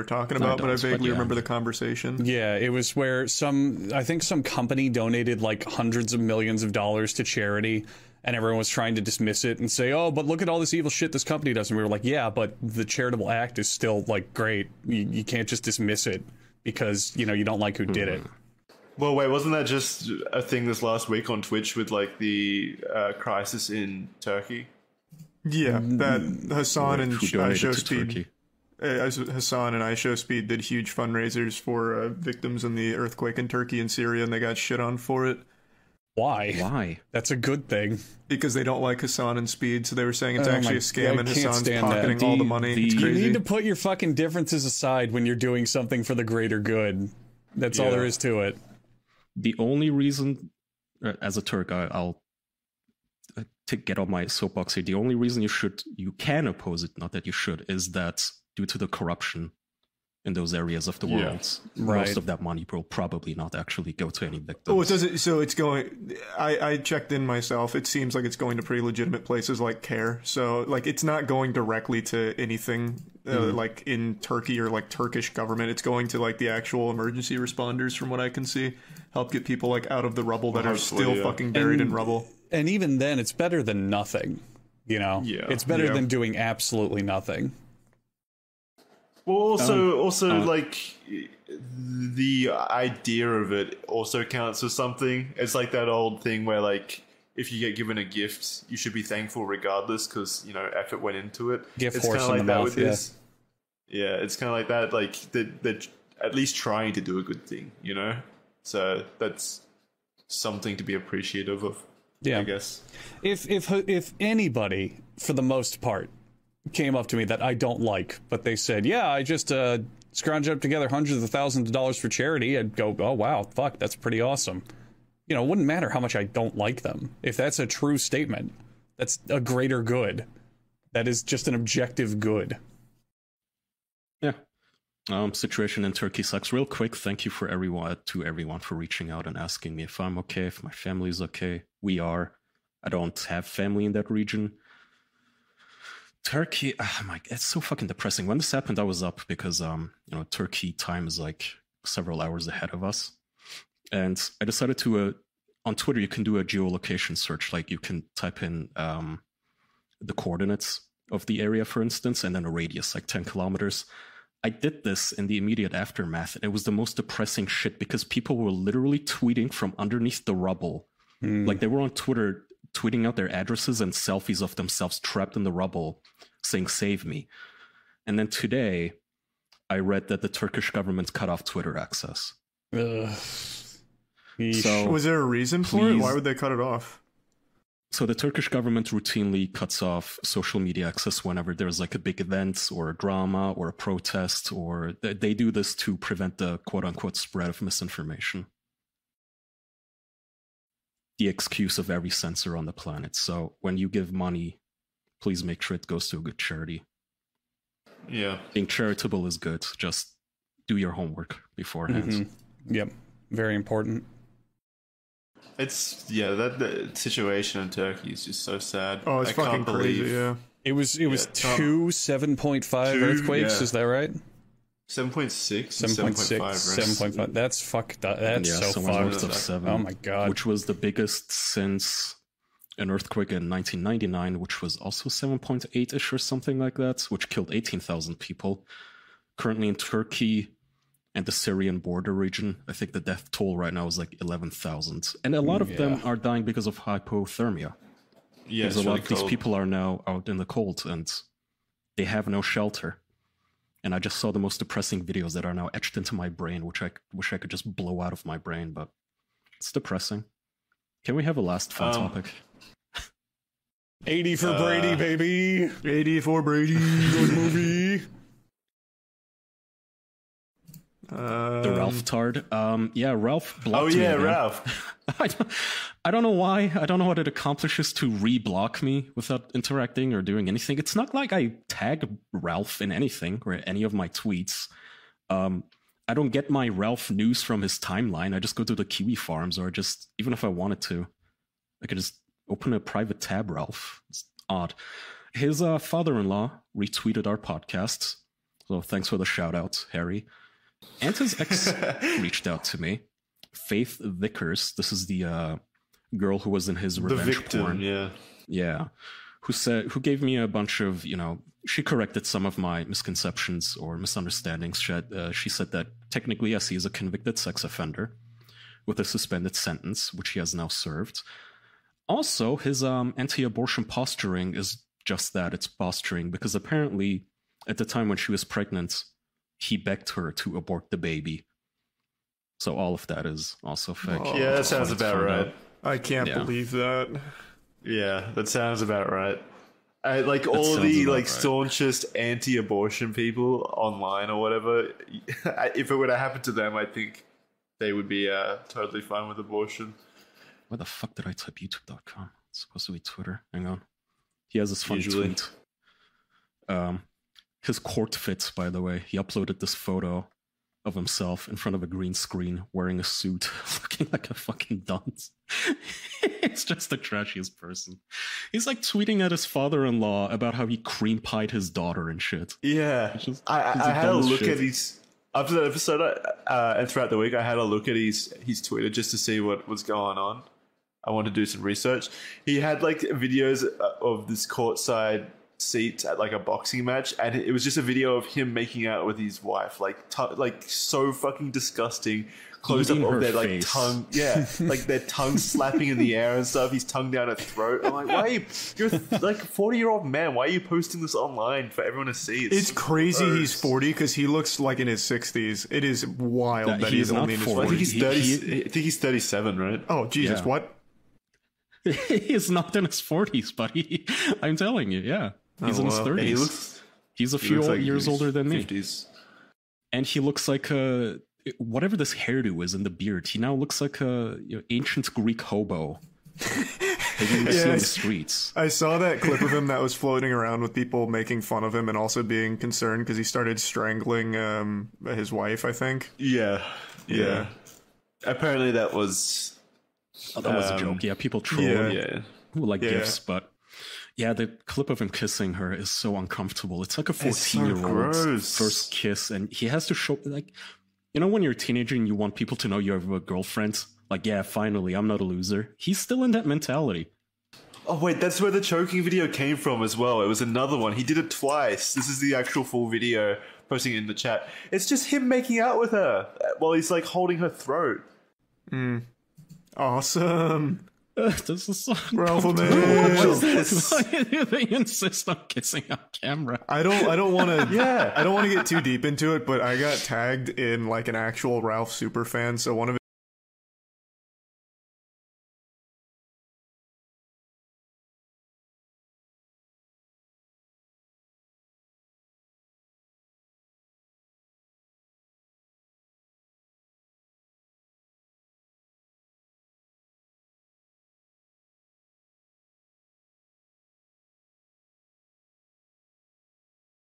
are talking about, but I vaguely remember the conversation. Yeah, it was where I think some company donated like hundreds of millions of dollars to charity, and everyone was trying to dismiss it and say, oh, but look at all this evil shit this company does. And we were like, yeah, but the charitable act is still like great. You can't just dismiss it because, you know, you don't like who did it. Well, wait, wasn't that just a thing this last week on Twitch with like the crisis in Turkey? Yeah, that Hassan and iShowSpeed. Hassan and iShowSpeed did huge fundraisers for victims in the earthquake in Turkey and Syria, and they got shit on for it. Why? That's a good thing. Because they don't like Hassan and Speed, so they were saying it's actually a scam, and Hassan's pocketing all the money. It's crazy. You need to put your fucking differences aside when you're doing something for the greater good. That's all there is to it. The only reason, as a Turk, I'll get on my soapbox here. The only reason you can oppose it, not that you should, is that due to the corruption in those areas of the world, most of that money will probably not actually go to any victims. Oh, it doesn't. So it's going. I checked in myself. It seems like it's going to pretty legitimate places like CARE. So like it's not going directly to anything like in Turkey or like Turkish government. It's going to like the actual emergency responders, from what I can see, help get people like out of the rubble that are still fucking buried in rubble. And even then, it's better than nothing. You know, it's better than doing absolutely nothing. Well, also, like, the idea of it also counts as something. It's like that old thing where, like, if you get given a gift, you should be thankful regardless because, you know, effort went into it. Gift it's horse kind of like in the that mouth, with this. Yeah, it's kind of like that. Like, they're at least trying to do a good thing, you know? So that's something to be appreciative of, I guess. If anybody, for the most part, came up to me that I don't like, but they said, yeah, I just scrounged up together hundreds of thousands of dollars for charity, I'd go, oh, wow, fuck, that's pretty awesome. You know, it wouldn't matter how much I don't like them. If that's a true statement, that's a greater good. That is just an objective good. Yeah. Situation in Turkey sucks. Real quick, thank you to everyone for reaching out and asking me if I'm okay, if my family's okay. We are. I don't have family in that region. Turkey, it's so fucking depressing. When this happened, I was up because, Turkey time is like several hours ahead of us. And I decided to, on Twitter, you can do a geolocation search. Like you can type in the coordinates of the area, for instance, and then a radius, like 10 kilometers. I did this in the immediate aftermath. And it was the most depressing shit because people were literally tweeting from underneath the rubble. Like they were on Twitter tweeting out their addresses and selfies of themselves trapped in the rubble saying, save me. And then today, I read that the Turkish government cut off Twitter access. So, was there a reason for it? Why would they cut it off? So the Turkish government routinely cuts off social media access whenever there's like a big event or a drama or a protest, or they do this to prevent the quote-unquote spread of misinformation. The excuse of every censor on the planet. So when you give money, please make sure it goes to a good charity. Yeah. Being charitable is good. Just do your homework beforehand. Yep. Very important. It's, that situation in Turkey is just so sad. Oh, it's fucking crazy, yeah. It was 2 7.5 earthquakes, is that right? 7.6, 7.5, right? 7.5. That's fucked. That's so fucked. Of 7, oh my god! Which was the biggest since an earthquake in 1999, which was also 7.8ish or something like that, which killed 18,000 people. Currently in Turkey and the Syrian border region, I think the death toll right now is like 11,000, and a lot of them are dying because of hypothermia. Yeah, because a lot of these people are now out in the cold and they have no shelter. And I just saw the most depressing videos that are now etched into my brain, which I wish I could just blow out of my brain, but it's depressing. Can we have a last fun topic? 80 for Brady, baby. 80 for Brady. Good movie. The Ralph Tard. Ralph blocked me. Ralph. I don't know why. I don't know what it accomplishes to re-block me without interacting or doing anything. It's not like I tag Ralph in anything or any of my tweets. I don't get my Ralph news from his timeline. I just go to the Kiwi Farms, or just, even if I wanted to, I could just open a private tab, Ralph. It's odd. His father-in-law retweeted our podcast. So thanks for the shout out, Harry. And his ex reached out to me. Faith Vickers. This is the girl who was in his revenge porn. Yeah. Who gave me a bunch of, she corrected some of my misconceptions or misunderstandings. She said that technically, yes, he is a convicted sex offender with a suspended sentence, which he has now served. Also, his anti-abortion posturing is just that. It's posturing, because apparently at the time when she was pregnant, he begged her to abort the baby. So all of that is also fake. Oh, yeah, that sounds about right. I can't believe that. Yeah, that sounds about right. Like all the staunchest anti-abortion people online or whatever, if it were to happen to them, I think they would be totally fine with abortion. Where the fuck did I type youtube.com? It's supposed to be Twitter. Hang on. He has this fun tweet. His court fits, by the way. He uploaded this photo of himself in front of a green screen wearing a suit, looking like a fucking dunce. It's just the trashiest person. He's like tweeting at his father-in-law about how he cream pied his daughter and shit. Yeah. I had a look at his... After that episode, and throughout the week, I had a look at his Twitter just to see what was going on. I wanted to do some research. He had like videos of this courtside seat at like a boxing match, and it was just a video of him making out with his wife, like so fucking disgusting. Close up of their like tongue, like their tongue slapping in the air and stuff. His tongue down her throat. I'm like, why are you're like a 40-year-old man? Why are you posting this online for everyone to see? It's crazy. Gross. He's 40 because he looks like in his 60s. It is wild that he's only in his 40s. I think he's 30. I think he's 37, right? Oh Jesus, what? He's not in his 40s, buddy. I'm telling you, he's in his 30s. He's a few years older than 50s. Me. And he looks like a... Whatever this hairdo is in the beard, he now looks like a ancient Greek hobo. In the streets. I saw that clip of him that was floating around with people making fun of him and also being concerned because he started strangling his wife, I think. Yeah. Apparently that was... that was a joke. Yeah, people troll him who like gifs, but... Yeah, the clip of him kissing her is so uncomfortable. It's like a 14-year-old's first kiss, and he has to show... like. When you're a teenager and you want people to know you have a girlfriend, like, yeah, finally, I'm not a loser. He's still in that mentality. Oh, wait, that's where the choking video came from as well. It was another one. He did it twice. This is the actual full video, posting it in the chat. It's just him making out with her while he's, like, holding her throat. Awesome. This is so Ralph, what is this? Why do they insist on kissing on camera? I don't want to. I don't want to get too deep into it, but I got tagged in like an actual Ralph superfan. So one of